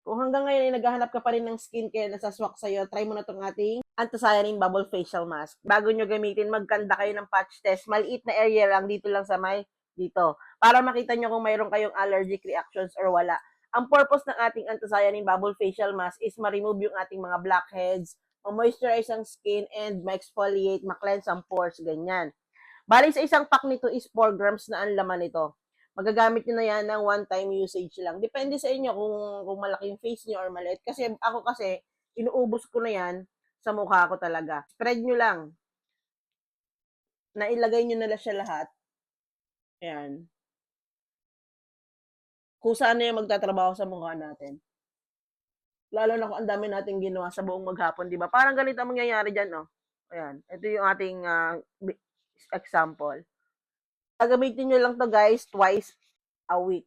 Kung hanggang ngayon ay naghahanap ka pa rin ng skincare na saswak sa'yo, try mo na itong ating Anthocyanin Bubble Facial Mask. Bago nyo gamitin, magkanda kayo ng patch test. Maliit na area lang, dito lang sa dito. Para makita nyo kung mayroon kayong allergic reactions or wala. Ang purpose ng ating Anthocyanin Bubble Facial Mask is ma-remove yung ating mga blackheads, ma-moisturize ang skin, and ma-exfoliate, ma-cleanse ang pores, ganyan. Bali sa isang pack nito is 4 grams na ang laman nito. Magagamit nyo na yan ng one-time usage lang. Depende sa inyo kung malaki yung face nyo or maliit. Kasi ako inuubos ko na yan sa mukha ko talaga. Spread nyo lang. Nailagay nyo na siya lahat. Ayan. Kung saan na yung magtatrabaho sa mukha natin. Lalo na kung ang dami natin ginawa sa buong maghapon, di ba? Parang ganito ang mangyayari dyan, no? Ayan. Ito yung ating example. Gagamitin nyo lang to guys twice a week.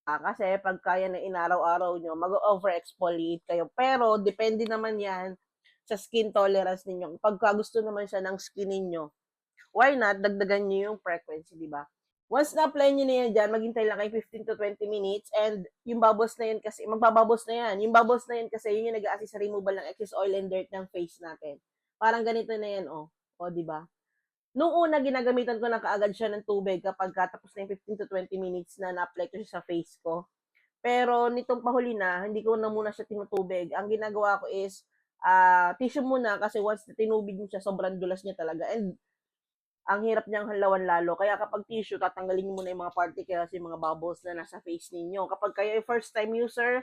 Kasi pag kaya na inaraw-araw nyo, mag-over-exfoliate kayo. Pero, depende naman yan sa skin tolerance ninyo. Pagka gusto naman siya ng skin ninyo, why not, dagdagan nyo yung frequency, di ba? Once na-apply nyo na yan dyan, maghintay lang kayo 15 to 20 minutes and yung bubbles na yan kasi, magbabubbles na yan. Yung bubbles na yan kasi, yun yung nag-a-assist sa removal ng excess oil and dirt ng face natin. Parang ganito na yan, oh. O, di ba? Nung una, ginagamitan ko na kaagad siya ng tubig kapag tapos na yung 15 to 20 minutes na na-apply ko siya sa face ko. Pero nitong pahuli na, hindi ko na muna siya tinutubig. Ang ginagawa ko is, tissue muna kasi once na tinubig mo siya, sobrang dulas niya talaga. And ang hirap niyang halawan lalo. Kaya kapag tissue, tatanggalin niyo muna yung mga particles, yung mga bubbles na nasa face ninyo. Kapag kayo ay first time user,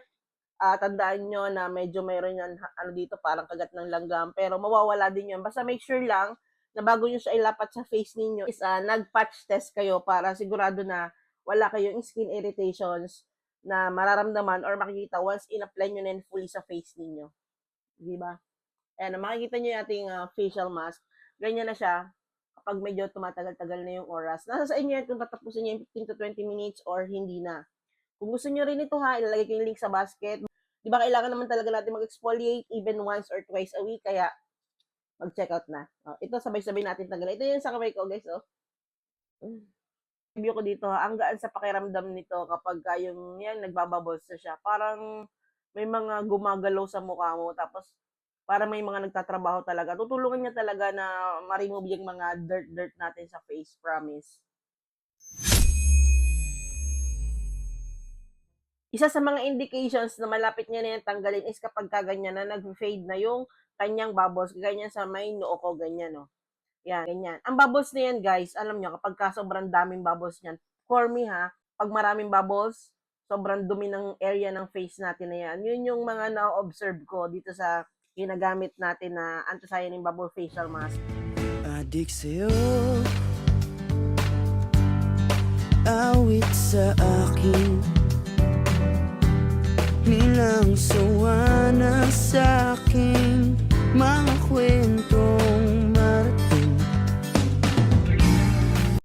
tandaan nyo na medyo mayroon yan, dito, parang kagat ng langgam. Pero mawawala din yun. Basta make sure lang na bago nyo siya ilapat sa face ninyo is nag-patch test kayo para sigurado na wala kayong skin irritations na mararamdaman or makikita once in-apply nyo na fully sa face ninyo. Diba? Ayan, makikita nyo yung ating facial mask. Ganyan na siya kapag medyo tumatagal-tagal na yung oras. Nasa sa inyo yan kung tatapusin nyo yung 15 to 20 minutes or hindi na. Kung gusto nyo rin ito ilalagay ko yung link sa basket. Di ba kailangan naman talaga natin mag-exfoliate even once or twice a week, kaya mag-check out na. Ito sabay-sabay natin tanggalin. Ito yung sa kamay ko, guys, oh. Review ko dito, ang gaan sa pakiramdam nito kapag yung yan, nagbabubbles na siya. Parang may mga gumagalaw sa mukha mo, tapos para may mga nagtatrabaho talaga. Tutulungan niya talaga na ma-remove yung mga dirt natin sa face, promise. Isa sa mga indications na malapit niya na yan tanggalin is kapag kaganyan na nag-fade na yung kanyang bubbles, ganyan sa may noo ko, ganyan, no. Yan, ganyan. Ang bubbles na yan, guys, alam nyo, kapag sobrang daming bubbles niyan, for me pag maraming bubbles, sobrang dumi ng area ng face natin na yan. Yun yung mga na-observe ko dito sa ginagamit natin na Anthocyanin Bubble Facial Mask. Adik sa'yo, awit sa akin, nilang sawa na sa'kin.